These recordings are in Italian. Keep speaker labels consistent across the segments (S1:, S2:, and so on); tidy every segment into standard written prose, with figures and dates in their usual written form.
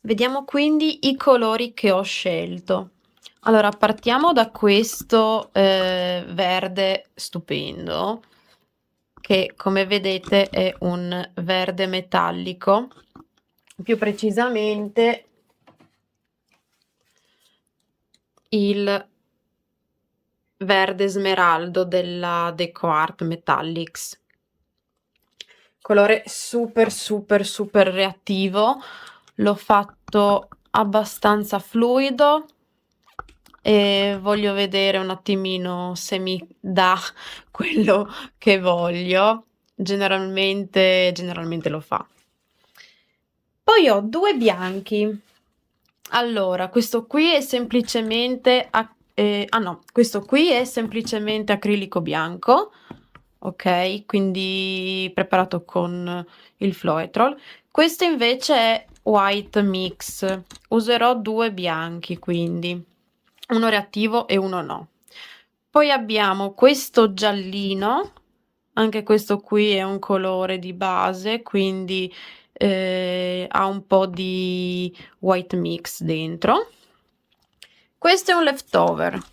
S1: Vediamo quindi i colori che ho scelto. Allora, partiamo da questo verde stupendo, che come vedete è un verde metallico, più precisamente il verde smeraldo della DecoArt Metallics. Colore super super super reattivo, l'ho fatto abbastanza fluido e voglio vedere un attimino se mi dà quello che voglio. Generalmente lo fa. Poi ho due bianchi. Allora, questo qui è semplicemente no, questo qui è semplicemente acrilico bianco, ok? Quindi preparato con il Floetrol. Questo invece è white mix. Userò due bianchi, quindi uno reattivo e uno no. Poi abbiamo questo giallino, anche questo qui è un colore di base, quindi ha un po' di white mix dentro. Questo è un leftover,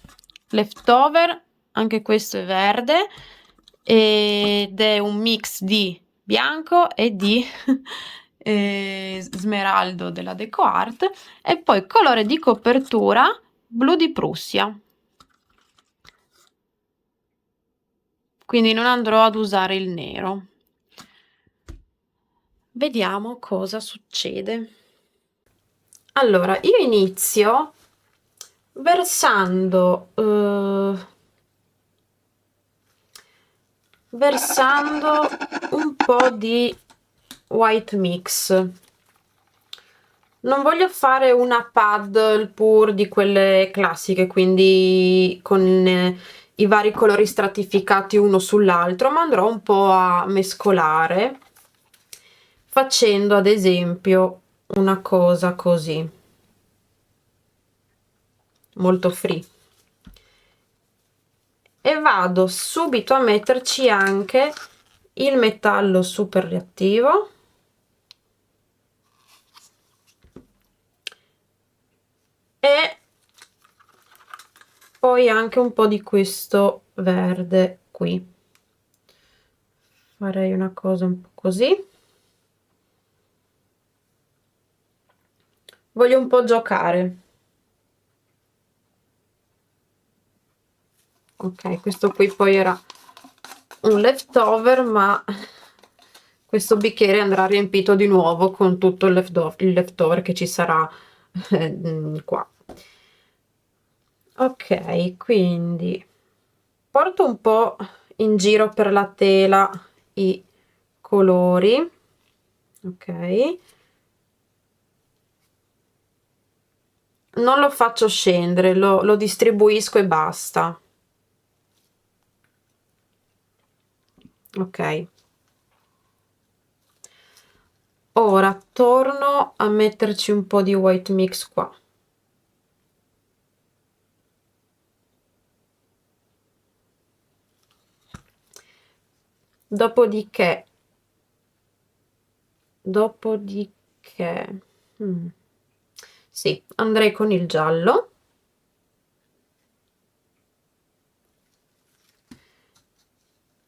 S1: anche questo è verde ed è un mix di bianco e di smeraldo della DecoArt e poi colore di copertura blu di Prussia. Quindi non andrò ad usare il nero. Vediamo cosa succede. Allora, io inizio versando un po' di white mix. Non voglio fare una paddle pur di quelle classiche, quindi con i vari colori stratificati uno sull'altro, ma andrò un po' a mescolare, facendo ad esempio una cosa così, molto free. E vado subito a metterci anche il metallo super reattivo e poi anche un po' di questo verde qui. Farei una cosa un po' così. Voglio un po' giocare. Ok, questo qui poi era un leftover, ma questo bicchiere andrà riempito di nuovo con tutto il leftover che ci sarà qua. Ok, quindi porto un po' in giro per la tela i colori, ok, non lo faccio scendere, lo distribuisco e basta. Ok, ora torno a metterci un po' di white mix qua. Dopodiché sì, andrei con il giallo,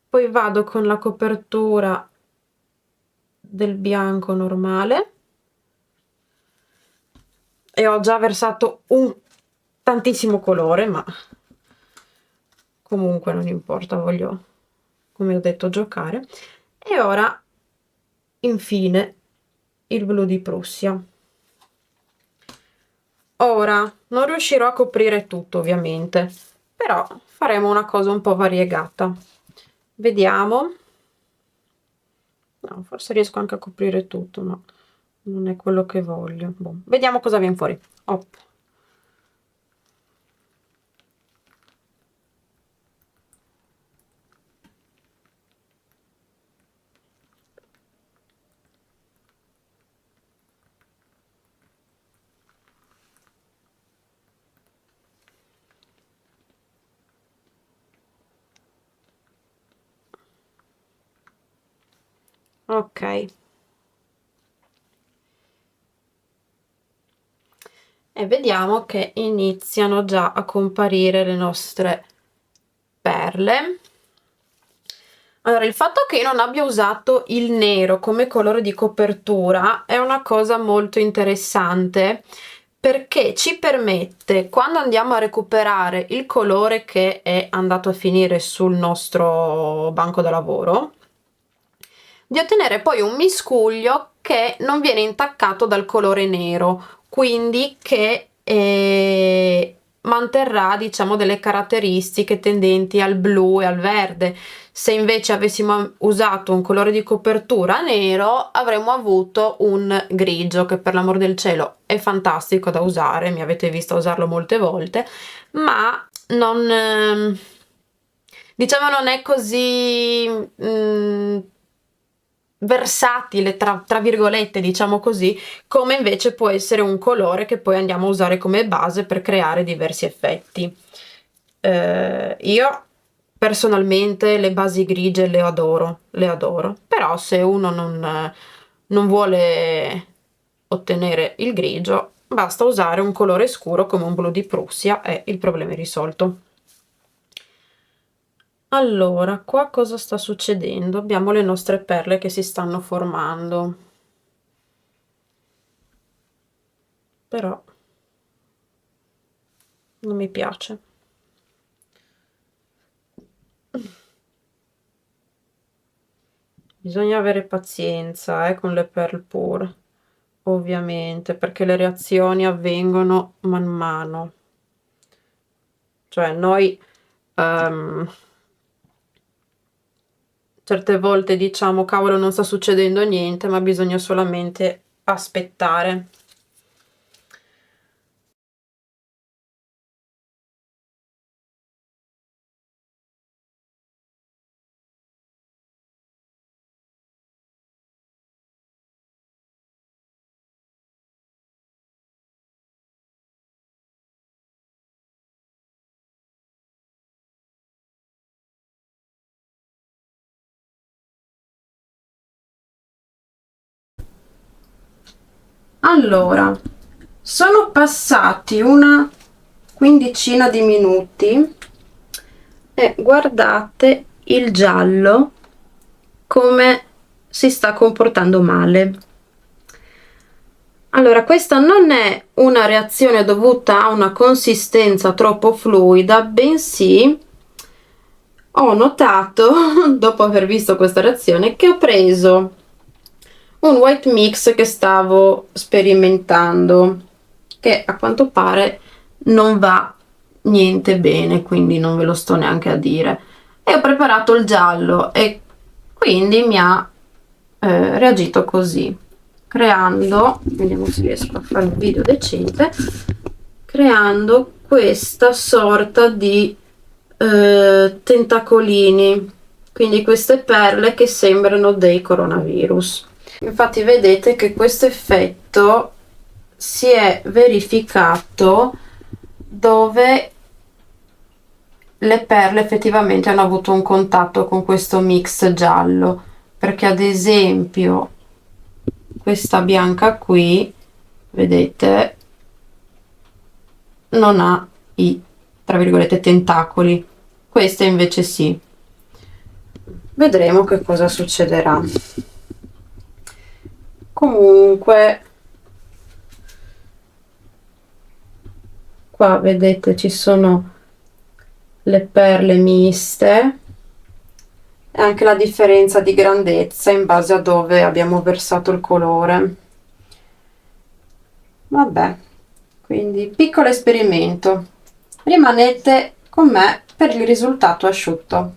S1: poi vado con la copertura del bianco normale e ho già versato un tantissimo colore, ma comunque non importa, voglio, come ho detto, giocare. E ora infine il blu di Prussia. Ora non riuscirò a coprire tutto ovviamente, però faremo una cosa un po' variegata. Vediamo. No, forse riesco anche a coprire tutto, ma non è quello che voglio. Boh, vediamo cosa viene fuori. Hop. Ok. e vediamo che iniziano già a comparire le nostre perle. Allora, il fatto che io non abbia usato il nero come colore di copertura è una cosa molto interessante, perché ci permette, quando andiamo a recuperare il colore che è andato a finire sul nostro banco da lavoro, di ottenere poi un miscuglio che non viene intaccato dal colore nero, quindi che manterrà, diciamo, delle caratteristiche tendenti al blu e al verde. Se invece avessimo usato un colore di copertura nero, avremmo avuto un grigio che, per l'amor del cielo, è fantastico da usare, mi avete visto usarlo molte volte, ma non, diciamo, non è così versatile, tra virgolette, diciamo così, come invece può essere un colore che poi andiamo a usare come base per creare diversi effetti. Io personalmente le basi grigie le adoro, però se uno non vuole ottenere il grigio, basta usare un colore scuro come un blu di Prussia e il problema è risolto. Allora, qua cosa sta succedendo? Abbiamo le nostre perle che si stanno formando, però non mi piace. Bisogna avere pazienza con le Pearl Pure, ovviamente, perché le reazioni avvengono man mano. Cioè noi certe volte diciamo cavolo non sta succedendo niente, ma bisogna solamente aspettare. Allora, sono passati una quindicina di minuti e guardate il giallo come si sta comportando male. Allora, questa non è una reazione dovuta a una consistenza troppo fluida, bensì ho notato, dopo aver visto questa reazione, che ho preso un white mix che stavo sperimentando, che a quanto pare non va niente bene, quindi non ve lo sto neanche a dire. E ho preparato il giallo e quindi mi ha reagito così, creando, vediamo se riesco a fare un video decente, creando questa sorta di tentacolini, quindi queste perle che sembrano dei coronavirus. Infatti vedete che questo effetto si è verificato dove le perle effettivamente hanno avuto un contatto con questo mix giallo, perché ad esempio questa bianca qui, vedete, non ha i, tra virgolette, tentacoli, questa invece sì. Vedremo che cosa succederà. Comunque qua vedete ci sono le perle miste e anche la differenza di grandezza in base a dove abbiamo versato il colore. Vabbè, quindi piccolo esperimento, rimanete con me per il risultato asciutto.